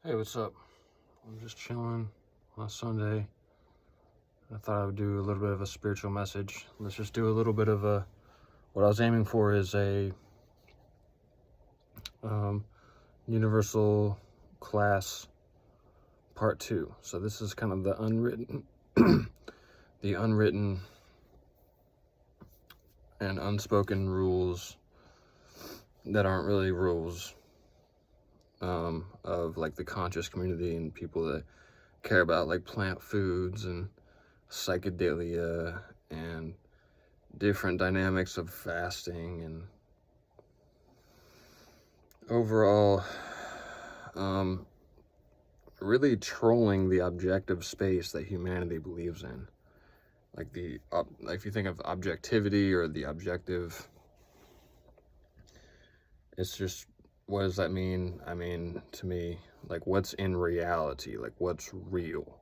Hey, what's up? I'm just chilling on a Sunday. I thought I would do a little bit of a spiritual message. Let's just do a little bit of what I was aiming for is a universal class part 2. So this is kind of the unwritten, the unwritten and unspoken rules that aren't really rules of like the conscious community and people that care about like plant foods and psychedelia and different dynamics of fasting and overall really trolling the objective space that humanity believes in. Like if you think of objectivity or the objective, it's just, what does that mean? I mean, to me, like what's in reality, like what's real.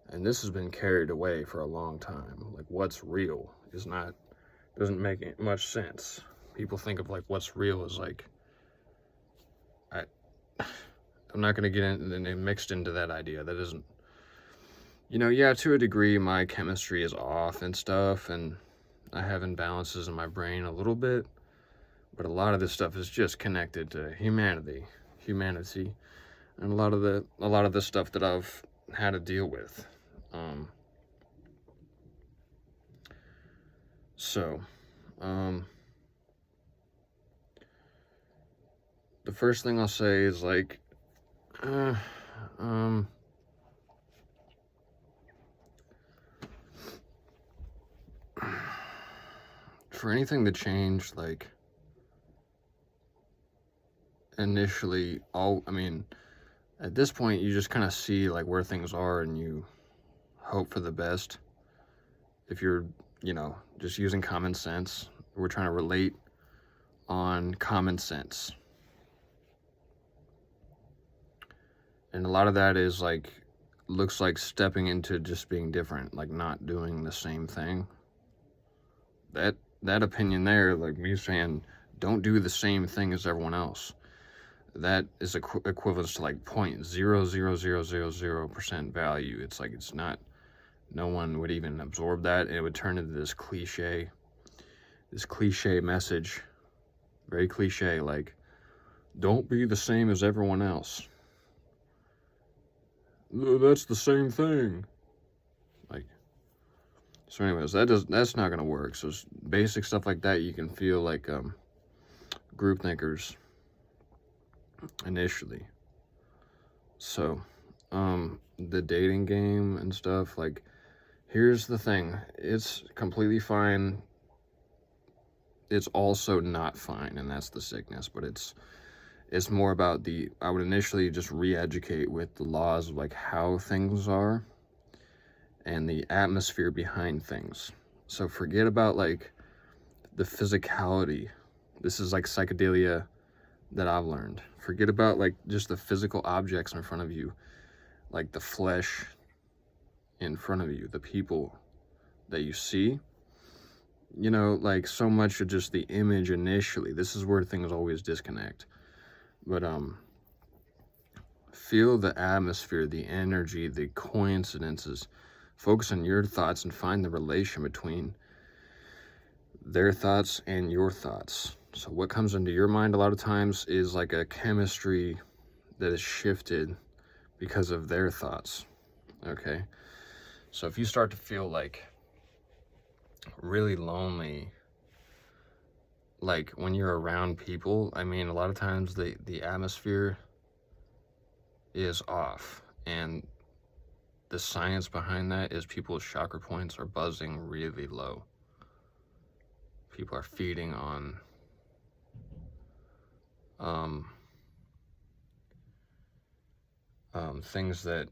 And this has been carried away for a long time. Like what's real doesn't make much sense. People think of like what's real as like, I'm not going to get in mixed into that idea. That isn't, yeah, to a degree, my chemistry is off and stuff, and I have imbalances in my brain a little bit, but a lot of this stuff is just connected to humanity, and a lot of the stuff that I've had to deal with. The first thing I'll say is like, for anything to change, like initially, at this point, you just kind of see like where things are and you hope for the best. If you're, just using common sense, we're trying to relate on common sense. And a lot of that is like, looks like stepping into just being different, like not doing the same thing. That opinion there, like me saying, don't do the same thing as everyone else. That is equivalent to like 0.00000% value. It's like, it's not, no one would even absorb that, and it would turn into this cliche message, very cliche, like, don't be the same as everyone else. That's the same thing. Like, so anyways, that's not gonna work. So basic stuff like that, you can feel like group thinkers initially. So the dating game and stuff, like, here's the thing, it's completely fine. It's also not fine, and that's the sickness, but it's more about I would initially just re-educate with the laws of like how things are and the atmosphere behind things. So forget about like the physicality. This is like psychedelia that I've learned. Forget about like just the physical objects in front of you, like the flesh in front of you, the people that you see, like so much of just the image initially. This is where things always disconnect. But feel the atmosphere, the energy, the coincidences. Focus on your thoughts and find the relation between their thoughts and your thoughts. So what comes into your mind a lot of times is like a chemistry that is shifted because of their thoughts. Okay? So if you start to feel like really lonely, like when you're around people, a lot of times the atmosphere is off, and the science behind that is people's chakra points are buzzing really low. People are feeding on things that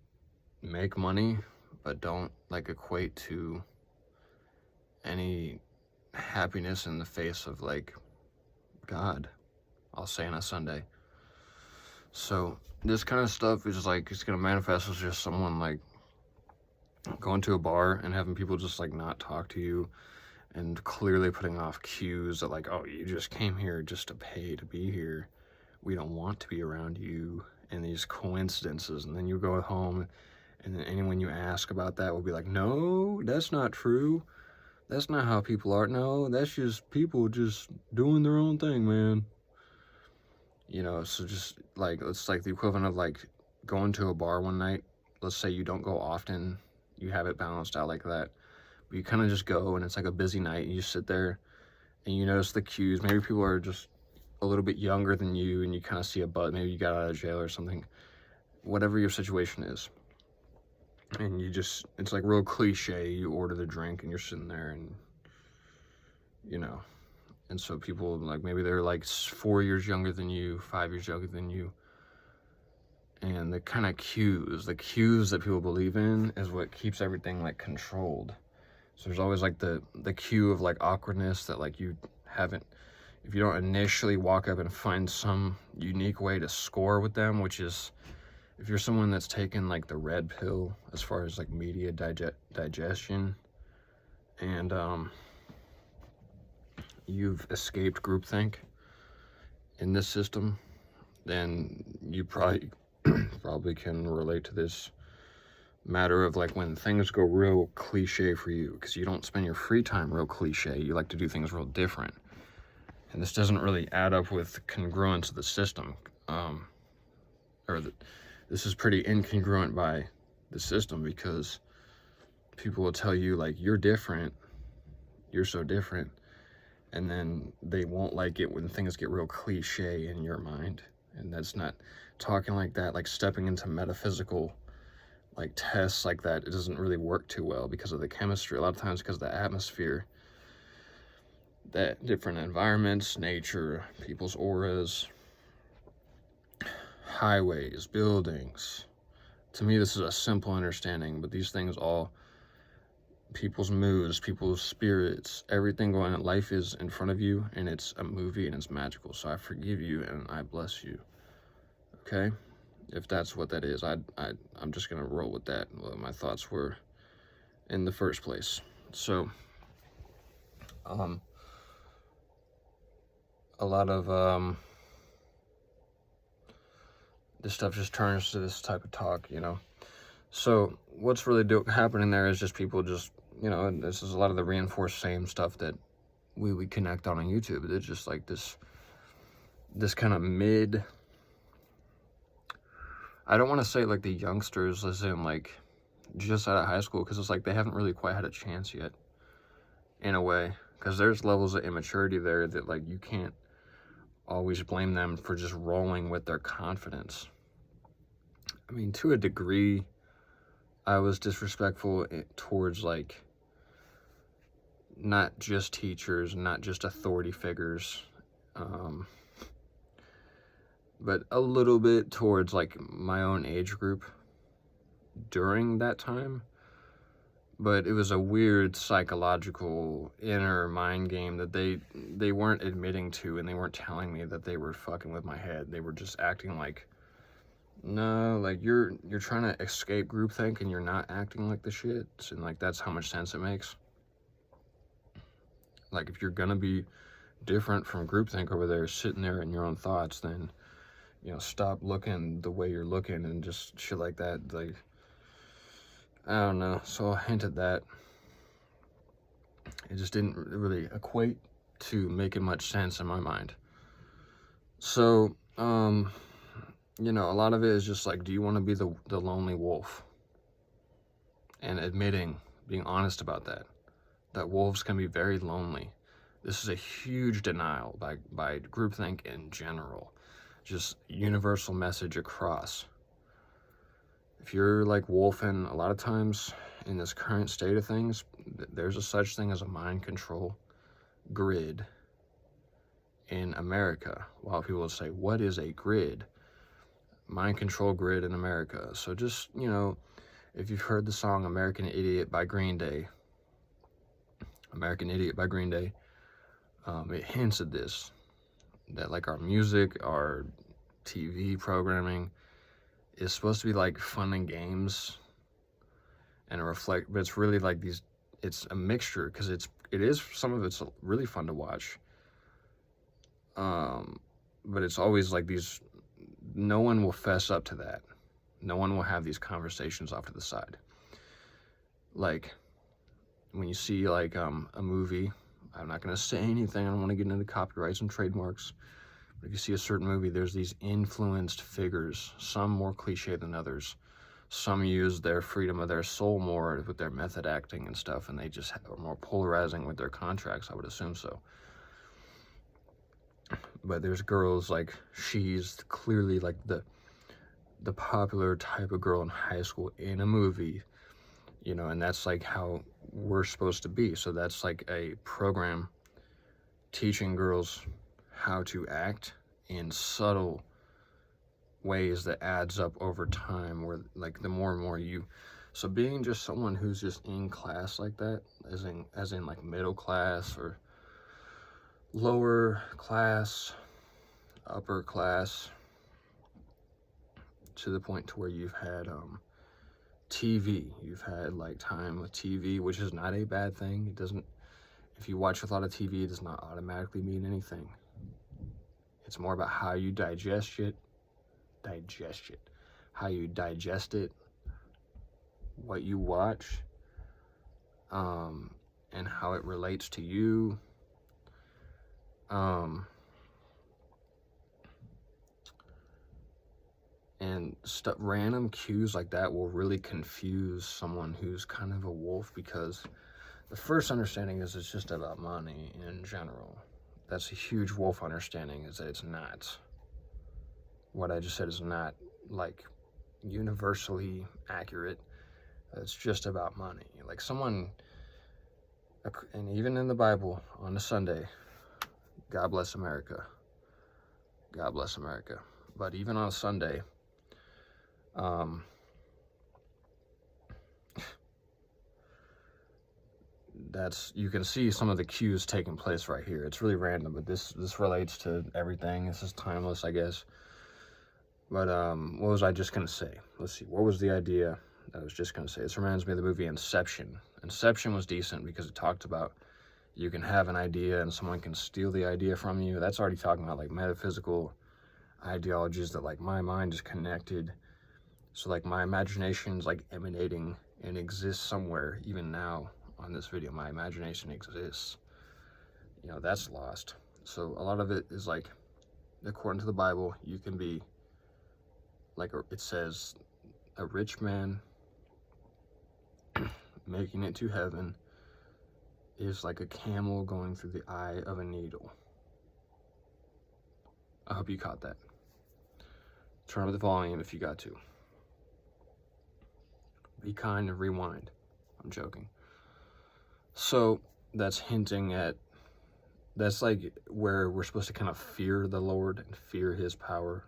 make money but don't like equate to any happiness in the face of like God, I'll say, on a Sunday. So this kind of stuff is like, it's gonna manifest as just someone like going to a bar and having people just like not talk to you, and clearly putting off cues that like, oh, you just came here just to pay to be here, we don't want to be around you, and these coincidences. And then you go home, and then anyone you ask about that will be like, no, that's not true. That's not how people are. No, that's just people just doing their own thing, man. You know, so just like, it's like the equivalent of like going to a bar one night. Let's say you don't go often, you have it balanced out like that. But you kind of just go, and it's like a busy night, and you sit there and you notice the cues. Maybe people are just a little bit younger than you, and you kind of see a buzz. Maybe you got out of jail or something. Whatever your situation is. And you just, it's like real cliche. You order the drink, and you're sitting there, and, you know. And so people, like, maybe they're like 4 years younger than you, 5 years younger than you. And the kind of cues that people believe in is what keeps everything like controlled. So there's always like the cue of like awkwardness that like you haven't, if you don't initially walk up and find some unique way to score with them, which is if you're someone that's taken like the red pill as far as like media digestion, and you've escaped groupthink in this system, then you probably can relate to this matter of like when things go real cliche for you, because you don't spend your free time real cliche. You like to do things real different, and this doesn't really add up with congruence of the system, this is pretty incongruent by the system, because people will tell you like, you're different, you're so different, and then they won't like it when things get real cliche in your mind. And that's not talking like that, like stepping into metaphysical like tests like that. It doesn't really work too well because of the chemistry. A lot of times because of the atmosphere, that different environments, nature, people's auras, highways, buildings. To me, this is a simple understanding, but these things all, people's moods, people's spirits, everything going on, life is in front of you, and it's a movie, and it's magical. So I forgive you, and I bless you. Okay? If that's what that is, I'm just gonna roll with that. What my thoughts were in the first place. So, a lot of this stuff just turns to this type of talk, you know. So what's really happening there is just people just, you know, this is a lot of the reinforced same stuff that we connect on YouTube. It's just like this kind of mid, I don't want to say like the youngsters, as in like just out of high school, because it's like they haven't really quite had a chance yet, in a way, because there's levels of immaturity there that like you can't always blame them for just rolling with their confidence. I mean, to a degree, I was disrespectful towards like not just teachers, not just authority figures, but a little bit towards like my own age group during that time. But it was a weird psychological inner mind game that they weren't admitting to, and they weren't telling me that they were fucking with my head. They were just acting like, no, like you're trying to escape groupthink and you're not acting like the shit. And like that's how much sense it makes. Like if you're gonna be different from groupthink over there, sitting there in your own thoughts, then, you know, stop looking the way you're looking and just shit like that. Like, I don't know. So I'll hint at that. It just didn't really equate to making much sense in my mind. So, you know, a lot of it is just like, do you want to be the lonely wolf? And being honest about that wolves can be very lonely. This is a huge denial by groupthink in general. Just universal message across. If you're like wolfing, a lot of times in this current state of things, there's a such thing as a mind control grid in America. While people will say, what is a grid? Mind control grid in America. So just, you know, if you've heard the song American Idiot by Green Day, it hints at this, that like our music, our TV programming is supposed to be like fun and games and but it's really like it's a mixture, because it is, some of it's really fun to watch. but it's always like these, no one will fess up to that. No one will have these conversations off to the side. Like, when you see like a movie, I'm not going to say anything, I don't want to get into copyrights and trademarks, but if you see a certain movie, there's these influenced figures, some more cliche than others. Some use their freedom of their soul more with their method acting and stuff, and they just are more polarizing with their contracts, I would assume so. But there's girls like, she's clearly like the popular type of girl in high school in a movie, you know, and that's like how we're supposed to be. So that's like a program teaching girls how to act in subtle ways that adds up over time, where like the more and more you, so being just someone who's just in class like that, as in like middle class or lower class, upper class, to the point to where you've had TV, you've had like time with TV, which is not a bad thing. It doesn't, if you watch a lot of TV, it does not automatically mean anything. It's more about how you digest it, how you digest it, what you watch, and how it relates to you. And random cues like that will really confuse someone who's kind of a wolf, because the first understanding is it's just about money in general. That's a huge wolf understanding, is that it's not. What I just said is not like universally accurate. It's just about money. Like someone, and even in the Bible on a Sunday, God bless America. God bless America. But even on a Sunday, that's, you can see some of the cues taking place right here. It's really random, but this relates to everything. This is timeless, I guess. But what was I just gonna say? Let's see, what was the idea I was just gonna say? This reminds me of the movie Inception. Inception was decent because it talked about, you can have an idea and someone can steal the idea from you. That's already talking about like metaphysical ideologies, that like my mind is connected. So like my imagination's like emanating and exists somewhere. Even now on this video, my imagination exists. You know, that's lost. So a lot of it is like, according to the Bible, you can be like, it says, a rich man making it to heaven is like a camel going through the eye of a needle. I hope you caught that. Turn up the volume if you got to. Be kind and rewind. I'm joking. So that's hinting at, that's like where we're supposed to kind of fear the Lord and fear his power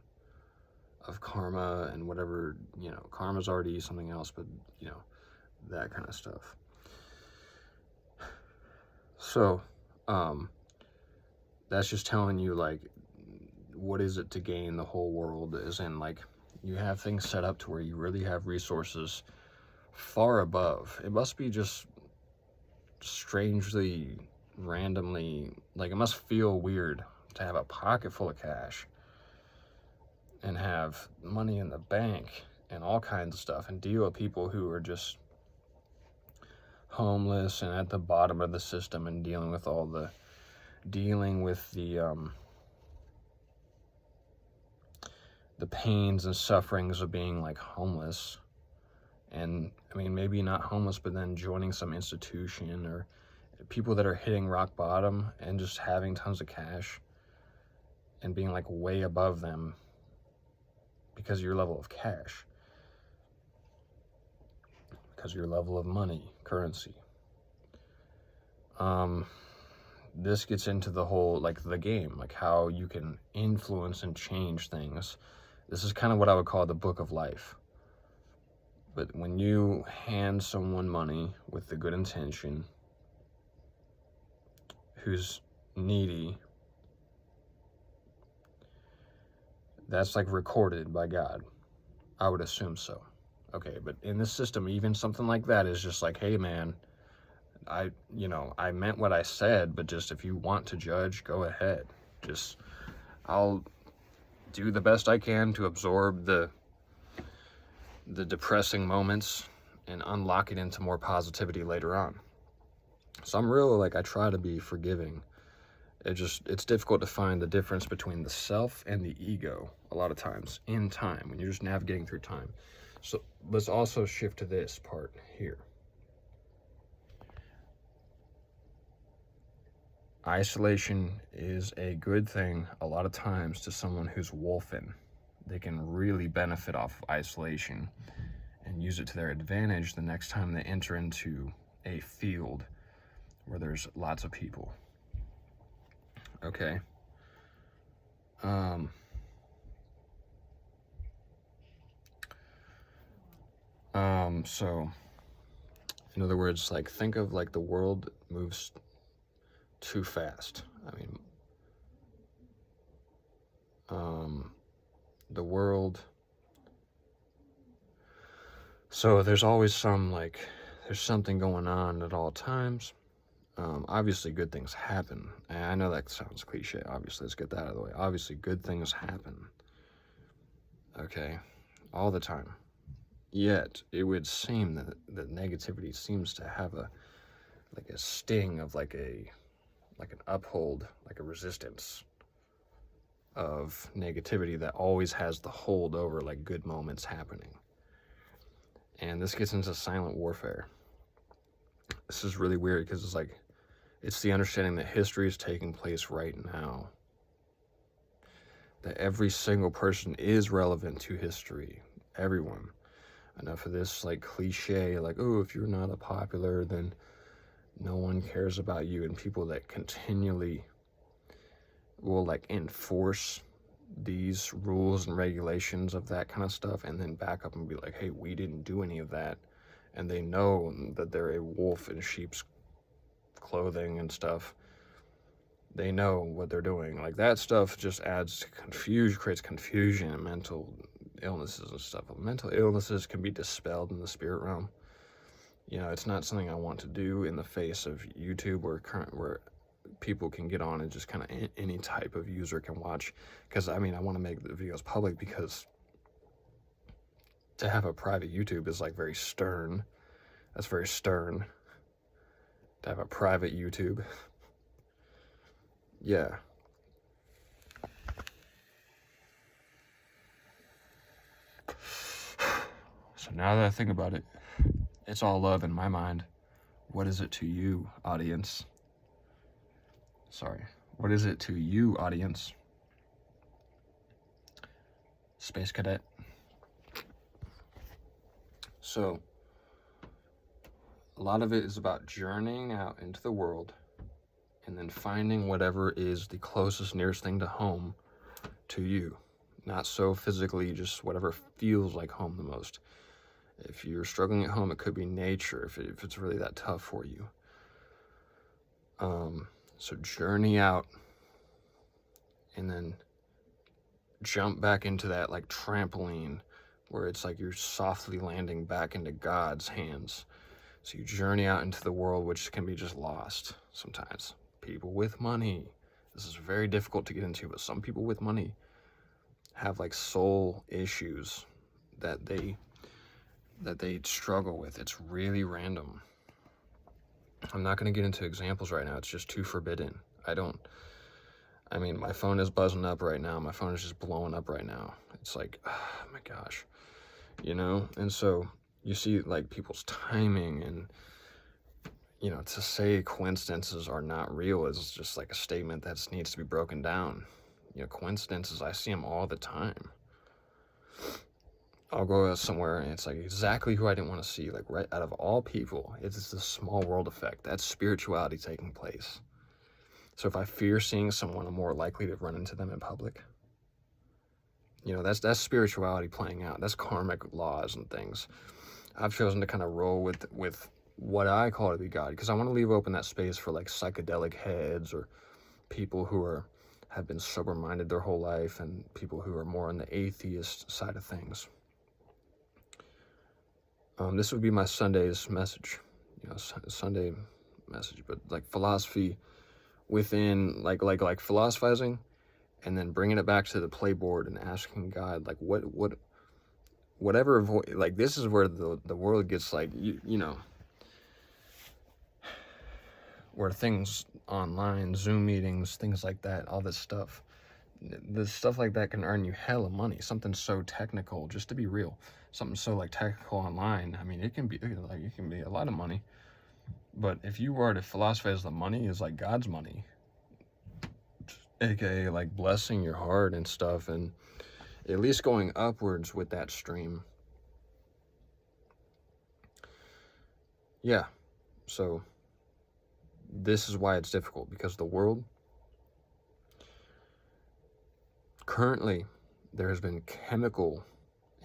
of karma and whatever, you know, karma's already something else, but you know, that kind of stuff. So that's just telling you like, what is it to gain the whole world, as in like, you have things set up to where you really have resources far above. It must be just strangely, randomly, like it must feel weird to have a pocket full of cash and have money in the bank and all kinds of stuff, and deal with people who are just homeless and at the bottom of the system, and dealing with the pains and sufferings of being like homeless. And I mean, maybe not homeless, but then joining some institution, or people that are hitting rock bottom and just having tons of cash and being like way above them because of your level of cash, because of your level of money, currency. This gets into the whole, like the game, like how you can influence and change things. This is kind of what I would call the book of life. But when you hand someone money with the good intention, who's needy, that's like recorded by God. I would assume so. Okay, but in this system, even something like that is just like, hey man, I meant what I said, but just if you want to judge, go ahead. Just, I'll do the best I can to absorb the depressing moments and unlock it into more positivity later on. So I'm really like, I try to be forgiving. It's difficult to find the difference between the self and the ego a lot of times in time when you're just navigating through time. So let's also shift to this part here. Isolation is a good thing a lot of times to someone who's wolfing. They can really benefit off of isolation and use it to their advantage the next time they enter into a field where there's lots of people. Okay. So in other words, like, think of like the world moves too fast. I mean, the world, so there's always there's something going on at all times. Obviously good things happen. I know that sounds cliche, obviously, let's get that out of the way. Obviously good things happen, okay, all the time. Yet it would seem that negativity seems to have a sting of like an uphold, like a resistance of negativity that always has the hold over like good moments happening. And this gets into silent warfare. This is really weird because it's the understanding that history is taking place right now. That every single person is relevant to history. Everyone. Enough of this like cliche, like, oh, if you're not a popular, then no one cares about you. And people that continually will like enforce these rules and regulations of that kind of stuff and then back up and be like, hey, we didn't do any of that. And they know that they're a wolf in sheep's clothing and stuff. They know what they're doing. Like, that stuff just adds to confusion, creates confusion and mental illnesses and stuff. Mental illnesses can be dispelled in the spirit realm. You know, it's not something I want to do in the face of YouTube where people can get on and just kind of any type of user can watch. Because I mean, I want to make the videos public because to have a private YouTube is like very stern. That's very stern. To have a private YouTube. Yeah. So now that I think about it, it's all love in my mind. What is it to you, audience? Sorry. What is it to you, audience? Space Cadet. So, a lot of it is about journeying out into the world and then finding whatever is the closest, nearest thing to home to you. Not so physically, just whatever feels like home the most. If you're struggling at home, it could be nature, if it's really that tough for you. So journey out and then jump back into that like trampoline where it's like you're softly landing back into God's hands. So you journey out into the world, which can be just lost sometimes. People with money. This is very difficult to get into, but some people with money have like soul issues that they struggle with. It's really random. I'm not going to get into examples right now. It's just too forbidden. I mean, my phone is buzzing up right now. My phone is just blowing up right now. It's like, oh my gosh, you know? And so you see like people's timing and, you know, to say coincidences are not real is just like a statement that needs to be broken down. You know, coincidences, I see them all the time. I'll go somewhere and it's like exactly who I didn't want to see, like right out of all people. It's the small world effect. That's spirituality taking place. So if I fear seeing someone, I'm more likely to run into them in public. You know, that's spirituality playing out. That's karmic laws and things. I've chosen to kind of roll with what I call to be God, because I want to leave open that space for like psychedelic heads or people who have been sober-minded their whole life and people who are more on the atheist side of things. This would be my Sunday's message, you know, Sunday message, but like philosophy within, like philosophizing and then bringing it back to the playboard and asking God, like, whatever like, this is where the world gets, like, you know, where things online, Zoom meetings, things like that, all this stuff, the stuff like that can earn you hella money. Something so technical, just to be real, something so like technical online, I mean, it can be a lot of money. But if you were to philosophize the money is like God's money, aka like blessing your heart and stuff, and at least going upwards with that stream. Yeah, so this is why it's difficult, because the world currently, there has been chemical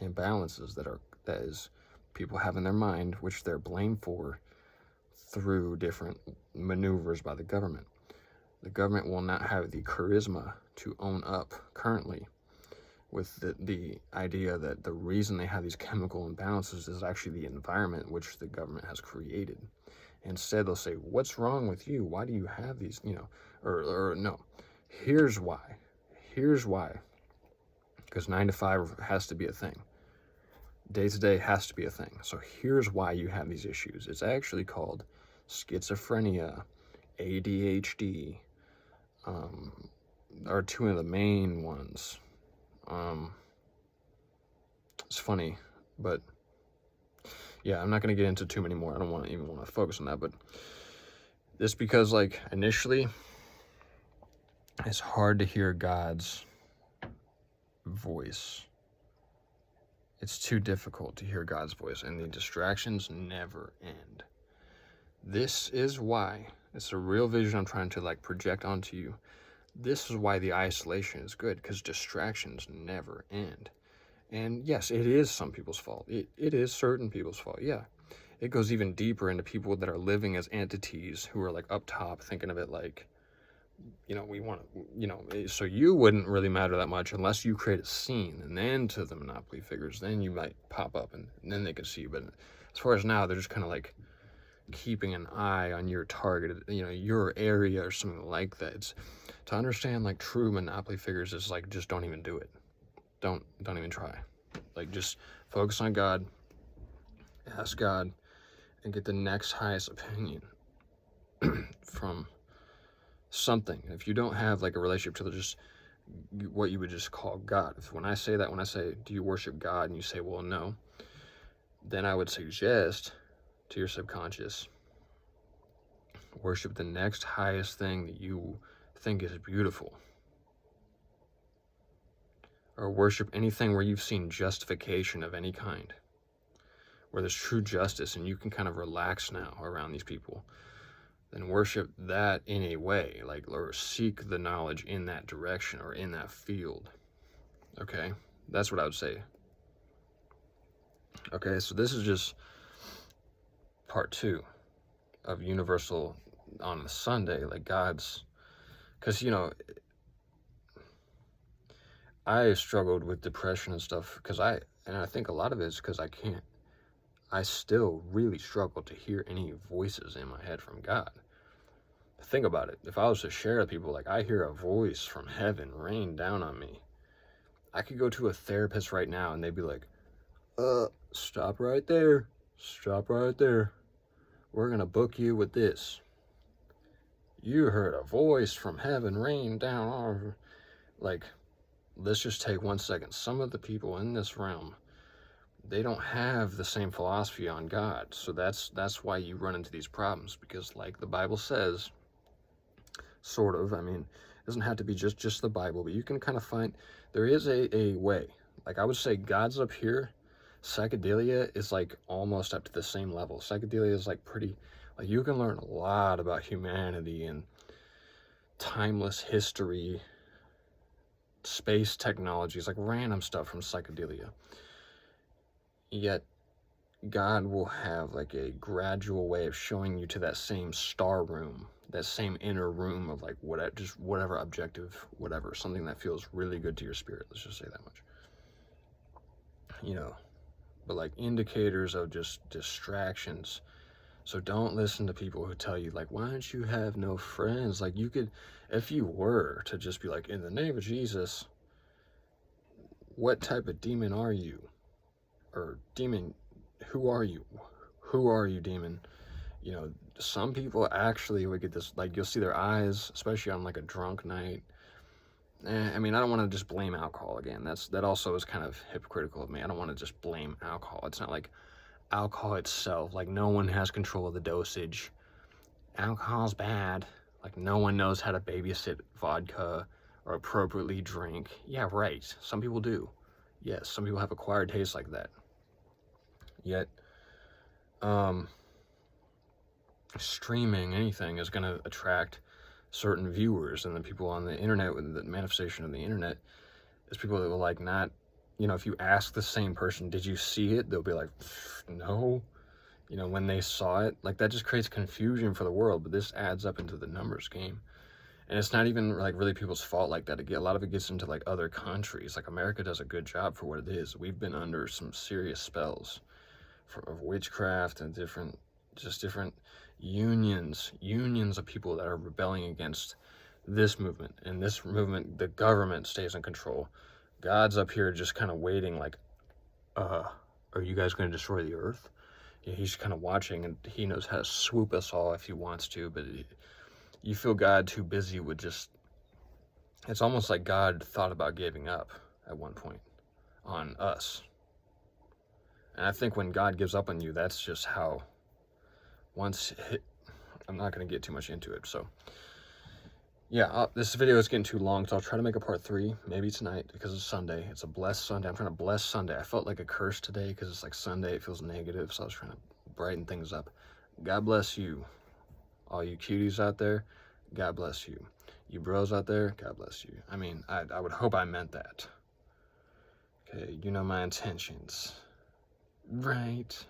imbalances that is people have in their mind, which they're blamed for through different maneuvers by the government. The government will not have the charisma to own up currently with the idea that the reason they have these chemical imbalances is actually the environment which the government has created. Instead, they'll say, what's wrong with you? Why do you have these, you know, or no, here's why. Here's why. Because 9 to 5 has to be a thing. Day to day has to be a thing. So here's why you have these issues. It's actually called schizophrenia, ADHD, are two of the main ones. It's funny, but yeah, I'm not going to get into too many more. I don't even want to focus on that, but it's because, like, initially, it's hard to hear God's voice. It's too difficult to hear God's voice, and the distractions never end. This is why, it's a real vision I'm trying to, like, project onto you. This is why the isolation is good, because distractions never end. And yes, it is some people's fault. It is certain people's fault, yeah. It goes even deeper into people that are living as entities who are, like, up top, thinking of it like, you know, we want to, you know, so you wouldn't really matter that much unless you create a scene, and then to the monopoly figures, then you might pop up, and then they can see you. But as far as now, they're just kind of like keeping an eye on your target, you know, your area or something like that. It's, to understand, like, true monopoly figures is like, just don't even do it. Don't even try. Like, just focus on God, ask God, and get the next highest opinion from something. If you don't have, like, a relationship to just what you would just call God, when I say, do you worship God, and you say, well, no, then I would suggest to your subconscious, worship the next highest thing that you think is beautiful, or worship anything where you've seen justification of any kind, where there's true justice and you can kind of relax now around these people. Then worship that in a way, like, or seek the knowledge in that direction or in that field. Okay, that's what I would say. Okay, so this is just part 2 of Universal on the Sunday, like God's, because, you know, I struggled with depression and stuff, because I think a lot of it is because I still really struggle to hear any voices in my head from God. Think about it. If I was to share with people, like, I hear a voice from heaven rain down on me, I could go to a therapist right now and they'd be like, stop right there. Stop right there. We're going to book you with this. You heard a voice from heaven rain down on. Like, let's just take 1 second. Some of the people in this realm, they don't have the same philosophy on God. So that's why you run into these problems, because, like the Bible says, sort of, I mean, it doesn't have to be just the Bible, but you can kind of find, there is a way. Like, I would say God's up here. Psychedelia is, like, almost up to the same level. Psychedelia is, like, pretty, like, you can learn a lot about humanity and timeless history, space technologies, like random stuff from psychedelia. Yet God will have, like, a gradual way of showing you to that same star room, that same inner room of, like, whatever objective, whatever, something that feels really good to your spirit. Let's just say that much. You know, but, like, indicators of just distractions. So don't listen to people who tell you, like, why don't you have no friends? Like, you could, if you were to just be like, in the name of Jesus, what type of demon are you? Or demon, who are you? Who are you, demon? You know, some people actually would get this, like, you'll see their eyes, especially on like a drunk night. I mean, I don't want to just blame alcohol again. That also is kind of hypocritical of me. I don't want to just blame alcohol. It's not like alcohol itself, like, no one has control of the dosage. Alcohol's bad. Like, no one knows how to babysit vodka or appropriately drink. Yeah, right. Some people do. Yes, some people have acquired tastes like that. Yet, streaming anything is going to attract certain viewers, and the people on the internet, with the manifestation of the internet, is people that will, like, not, you know, if you ask the same person, did you see it? They'll be like, no. You know, when they saw it, like, that just creates confusion for the world. But this adds up into the numbers game, and it's not even like really people's fault like that. A lot of it gets into like other countries. Like, America does a good job for what it is. We've been under some serious spells of witchcraft and different unions of people that are rebelling against this movement. And this movement, the government stays in control. God's up here just kind of waiting, like, are you guys going to destroy the earth? Yeah, he's kind of watching, and he knows how to swoop us all if he wants to, but you feel God too busy with just, it's almost like God thought about giving up at one point on us. And I think when God gives up on you, that's just how, I'm not going to get too much into it. So yeah, this video is getting too long, so I'll try to make a part 3, maybe tonight, because it's Sunday. It's a blessed Sunday. I'm trying to bless Sunday. I felt like a curse today because it's like Sunday. It feels negative, so I was trying to brighten things up. God bless you, all you cuties out there. God bless you. You bros out there, God bless you. I mean, I would hope I meant that. Okay, you know my intentions, right?